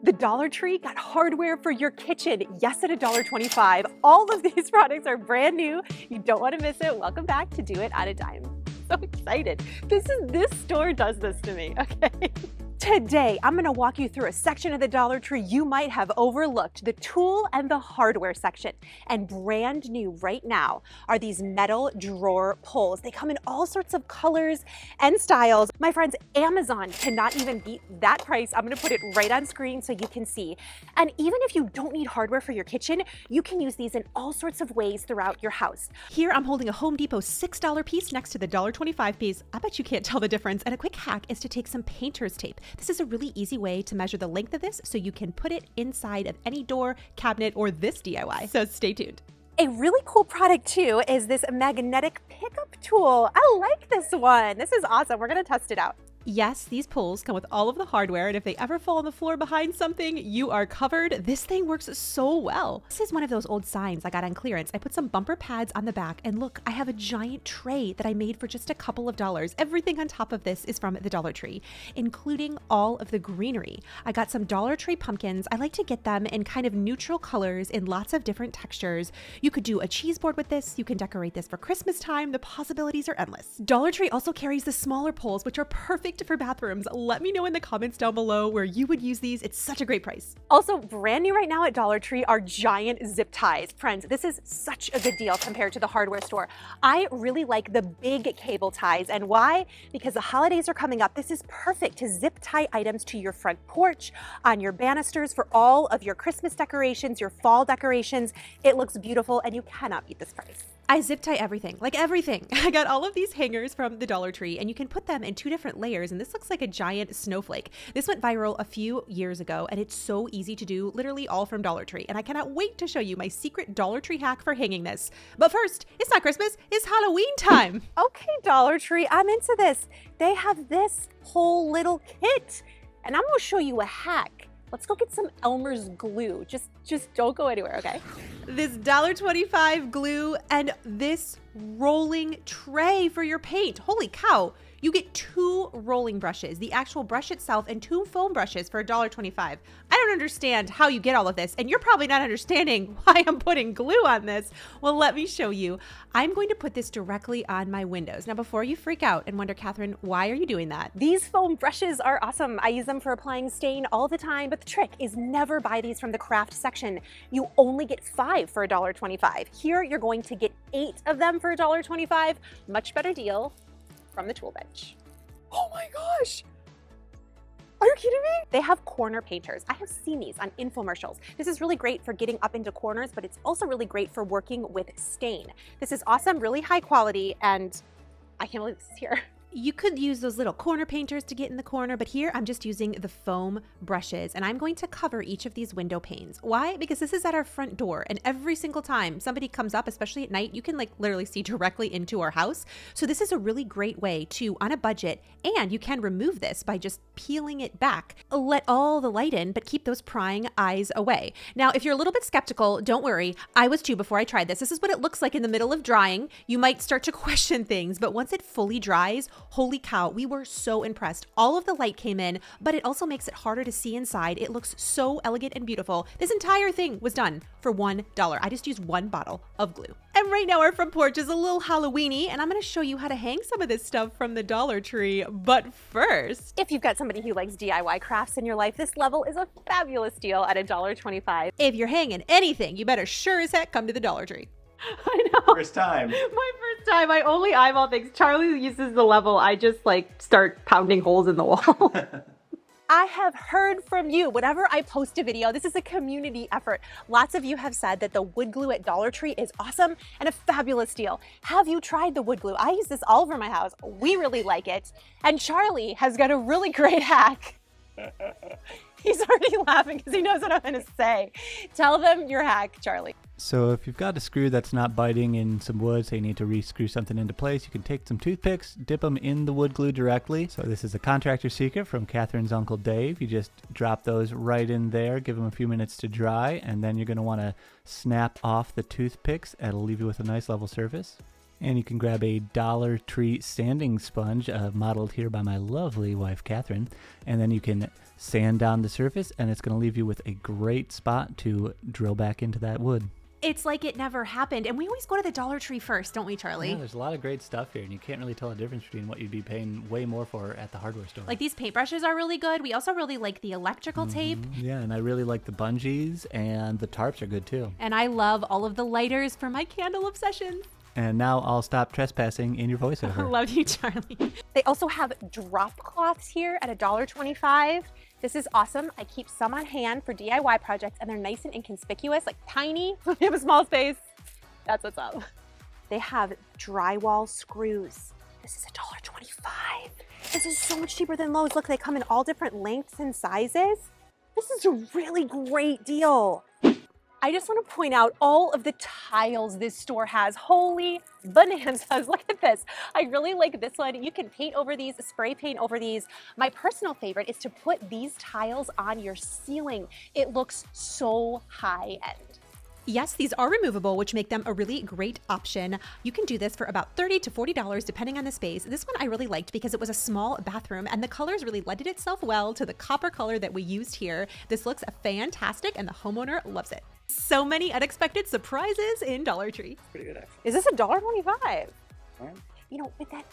The Dollar Tree got hardware for your kitchen, yes, at $1.25. All of these products are brand new. You don't want to miss it. Welcome back to Do It on a Dime. So excited. This store does this to me, okay? Today, I'm gonna walk you through a section of the Dollar Tree you might have overlooked, the tool and the hardware section. And brand new right now are these metal drawer pulls. They come in all sorts of colors and styles. My friends, Amazon cannot even beat that price. I'm gonna put it right on screen so you can see. And even if you don't need hardware for your kitchen, you can use these in all sorts of ways throughout your house. Here, I'm holding a Home Depot $6 piece next to the $1.25 piece. I bet you can't tell the difference. And a quick hack is to take some painter's tape. This is a really easy way to measure the length of this so you can put it inside of any door, cabinet, or this DIY. So stay tuned. A really cool product too is this magnetic pickup tool. I like this one. This is awesome. We're gonna test it out. Yes, these pulls come with all of the hardware, and if they ever fall on the floor behind something, you are covered. This thing works so well. This is one of those old signs I got on clearance. I put some bumper pads on the back, and look, I have a giant tray that I made for just a couple of dollars. Everything on top of this is from the Dollar Tree, including all of the greenery. I got some Dollar Tree pumpkins. I like to get them in kind of neutral colors in lots of different textures. You could do a cheese board with this. You can decorate this for Christmas time. The possibilities are endless. Dollar Tree also carries the smaller pulls, which are perfect for bathrooms. Let me know in the comments down below where you would use these. It's such a great price. Also, brand new right now at Dollar Tree are giant zip ties. Friends, this is such a good deal compared to the hardware store. I really like the big cable ties. And why? Because the holidays are coming up. This is perfect to zip tie items to your front porch, on your banisters, for all of your Christmas decorations, your fall decorations. It looks beautiful and you cannot beat this price. I zip tie everything, like everything. I got all of these hangers from the Dollar Tree, and you can put them in 2 different layers, and this looks like a giant snowflake. This went viral a few years ago, and it's so easy to do, literally all from Dollar Tree. And I cannot wait to show you my secret Dollar Tree hack for hanging this. But first, it's not Christmas, it's Halloween time. Okay, Dollar Tree, I'm into this. They have this whole little kit, and I'm gonna show you a hack. Let's go get some Elmer's glue. Just don't go anywhere, okay? This $1.25 glue and this rolling tray for your paint. Holy cow. You get 2 rolling brushes, the actual brush itself, and 2 foam brushes for $1.25. I don't understand how you get all of this, and you're probably not understanding why I'm putting glue on this. Well, let me show you. I'm going to put this directly on my windows. Now, before you freak out and wonder, Kathryn, why are you doing that? These foam brushes are awesome. I use them for applying stain all the time, but the trick is never buy these from the craft section. You only get 5 for $1.25. Here, you're going to get 8 of them for $1.25. Much better deal from the tool bench. Oh my gosh! Are you kidding me? They have corner painters. I have seen these on infomercials. This is really great for getting up into corners, but it's also really great for working with stain. This is awesome, really high quality, and I can't believe this is here. You could use those little corner painters to get in the corner, but here I'm just using the foam brushes, and I'm going to cover each of these window panes. Why? Because this is at our front door, and every single time somebody comes up, especially at night, you can like literally see directly into our house. So this is a really great way to, on a budget, and you can remove this by just peeling it back. Let all the light in, but keep those prying eyes away. Now, if you're a little bit skeptical, don't worry. I was too before I tried this. This is what it looks like in the middle of drying. You might start to question things, but once it fully dries, holy cow, we were so impressed. All of the light came in, but it also makes it harder to see inside. It looks so elegant and beautiful. This entire thing was done for $1. I just used 1 bottle of glue. And right now our front porch is a little Halloween-y, and I'm gonna show you how to hang some of this stuff from the Dollar Tree. But first, if you've got somebody who likes DIY crafts in your life, this level is a fabulous deal at $1.25. If you're hanging anything, you better sure as heck come to the Dollar Tree. I know. First time. My first time. I only eyeball things. Charlie uses the level. I just like start pounding holes in the wall. I have heard from you. Whenever I post a video, this is a community effort. Lots of you have said that the wood glue at Dollar Tree is awesome and a fabulous deal. Have you tried the wood glue? I use this all over my house. We really like it. And Charlie has got a really great hack. He's already laughing because he knows what I'm going to say. Tell them your hack, Charlie. So if you've got a screw that's not biting in some wood, so you need to re-screw something into place, you can take some toothpicks, dip them in the wood glue directly. So this is a contractor secret from Kathryn's Uncle Dave. You just drop those right in there, give them a few minutes to dry, and then you're going to want to snap off the toothpicks. It'll leave you with a nice level surface. And you can grab a Dollar Tree sanding sponge modeled here by my lovely wife, Kathryn. And then you can sand down the surface, and it's going to leave you with a great spot to drill back into that wood. It's like it never happened. And we always go to the Dollar Tree first, don't we, Charlie? Yeah, there's a lot of great stuff here, and you can't really tell the difference between what you'd be paying way more for at the hardware store. Like these paintbrushes are really good. We also really like the electrical tape. Yeah, and I really like the bungees, and the tarps are good too. And I love all of the lighters for my candle obsession. And now I'll stop trespassing in your I voiceover. love you, Charlie. They also have drop cloths here at $1.25. This is awesome. I keep some on hand for DIY projects, and they're nice and inconspicuous, like tiny. If you have a small space, that's what's up. They have drywall screws. This is $1.25. This is so much cheaper than Lowe's. Look, they come in all different lengths and sizes. This is a really great deal. I just want to point out all of the tiles this store has. Holy bonanzas, look at this. I really like this one. You can paint over these, spray paint over these. My personal favorite is to put these tiles on your ceiling. It looks so high end. Yes, these are removable, which make them a really great option. You can do this for about $30 to $40 depending on the space. This one I really liked because it was a small bathroom and the colors really lended itself well to the copper color that we used here. This looks fantastic and the homeowner loves it. So many unexpected surprises in Dollar Tree. Pretty good, actually. Is this $1.25? Right. You know, with that,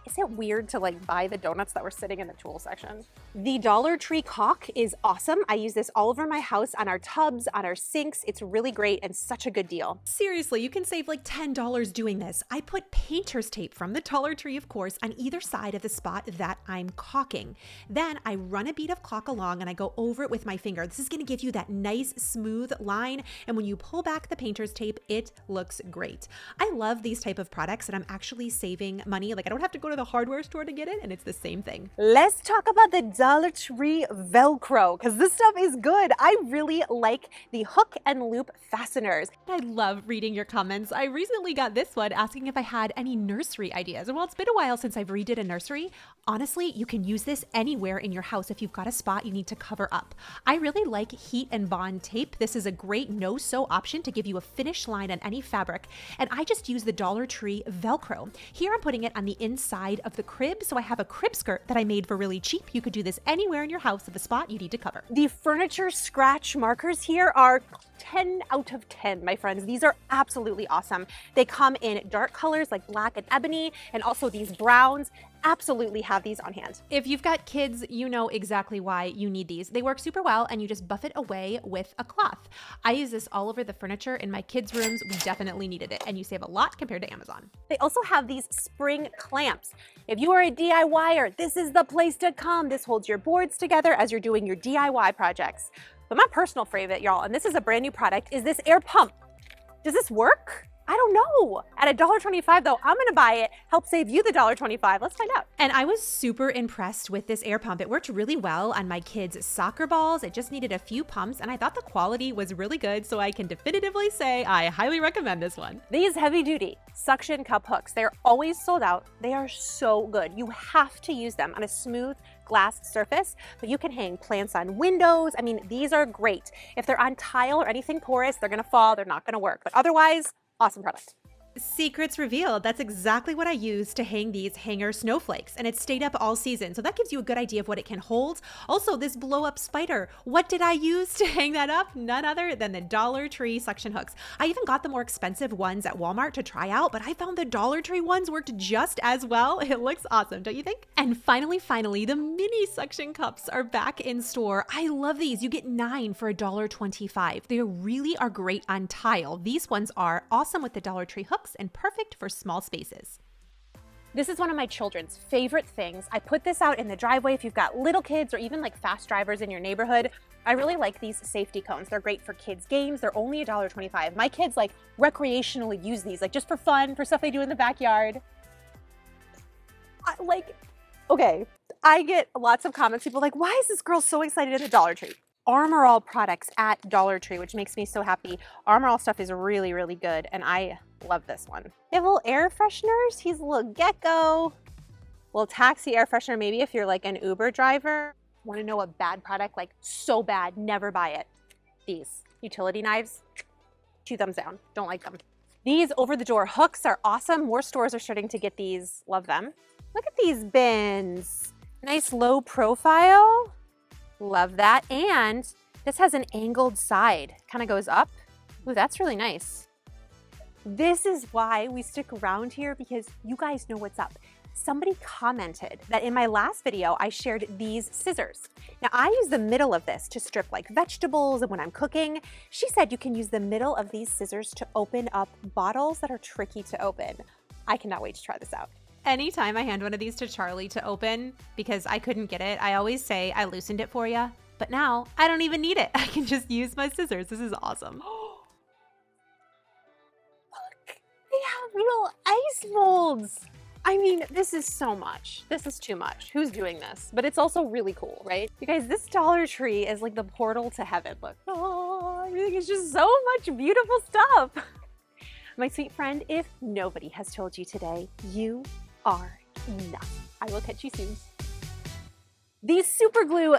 is it weird to like buy the donuts that were sitting in the tool section? The Dollar Tree caulk is awesome. I use this all over my house, on our tubs, on our sinks. It's really great and such a good deal. Seriously, you can save like $10 doing this. I put painter's tape from the Dollar Tree, of course, on either side of the spot that I'm caulking. Then I run a bead of caulk along and I go over it with my finger. This is going to give you that nice smooth line. And when you pull back the painter's tape, it looks great. I love these type of products and I'm actually saving money. Like I don't have to go to the hardware store to get it and it's the same thing. Let's talk about the Dollar Tree Velcro, because this stuff is good. I really like the hook and loop fasteners. I love reading your comments. I recently got this one asking if I had any nursery ideas. And while it's been a while since I've redid a nursery, honestly, you can use this anywhere in your house if you've got a spot you need to cover up. I really like heat and bond tape. This is a great no-sew option to give you a finish line on any fabric. And I just use the Dollar Tree Velcro. Here I'm putting it on the inside of the crib. So I have a crib skirt that I made for really cheap. You could do this anywhere in your house of a spot you need to cover. The furniture scratch markers here are 10 out of 10, my friends. These are absolutely awesome. They come in dark colors like black and ebony, and also these browns. Absolutely have these on hand. If you've got kids, you know exactly why you need these. They work super well and you just buff it away with a cloth. I use this all over the furniture in my kids' rooms. We definitely needed it and you save a lot compared to Amazon. They also have these spring clamps. If you are a DIYer, this is the place to come. This holds your boards together as you're doing your DIY projects. But my personal favorite, y'all, and this is a brand new product, is this air pump. Does this work? I don't know. At $1.25 though, I'm gonna buy it. Help save you the $1.25. Let's find out. And I was super impressed with this air pump. It worked really well on my kids' soccer balls. It just needed a few pumps and I thought the quality was really good. So I can definitively say I highly recommend this one. These heavy duty suction cup hooks, they're always sold out. They are so good. You have to use them on a smooth glass surface, but you can hang plants on windows. I mean, these are great. If they're on tile or anything porous, they're gonna fall, they're not gonna work. But otherwise, awesome product. Secrets revealed. That's exactly what I used to hang these hanger snowflakes, and it stayed up all season. So that gives you a good idea of what it can hold. Also, this blow up spider. What did I use to hang that up? None other than the Dollar Tree suction hooks. I even got the more expensive ones at Walmart to try out, but I found the Dollar Tree ones worked just as well. It looks awesome, don't you think? And finally, the mini suction cups are back in store. I love these. You get 9 for $1.25. They really are great on tile. These ones are awesome with the Dollar Tree hooks and perfect for small spaces. This is one of my children's favorite things. I put this out in the driveway if you've got little kids or even like fast drivers in your neighborhood. I really like these safety cones. They're great for kids' games. They're only $1.25. My kids like recreationally use these, like just for fun, for stuff they do in the backyard. Okay, I get lots of comments. People are like, why is this girl so excited at the Dollar Tree? Armorall products at Dollar Tree, which makes me so happy. Armorall stuff is really, really good, and I love this one. They have little air fresheners. He's a little gecko. Little taxi air freshener, maybe if you're like an Uber driver. Want to know a bad product? Like so bad, never buy it. These utility knives, 2 thumbs down. Don't like them. These over-the-door hooks are awesome. More stores are starting to get these. Love them. Look at these bins. Nice low profile. Love that. And this has an angled side. Kind of goes up. Ooh, that's really nice. This is why we stick around here, because you guys know what's up. Somebody commented that in my last video, I shared these scissors. Now I use the middle of this to strip like vegetables and when I'm cooking. She said you can use the middle of these scissors to open up bottles that are tricky to open. I cannot wait to try this out. Anytime I hand one of these to Charlie to open, because I couldn't get it, I always say I loosened it for you. But now I don't even need it. I can just use my scissors. This is awesome. Look, they have little ice molds. I mean, this is so much. This is too much. Who's doing this? But it's also really cool, right? You guys, this Dollar Tree is like the portal to heaven. Look, oh, everything is just so much beautiful stuff. My sweet friend, if nobody has told you today, you are enough. I will catch you soon. These super glue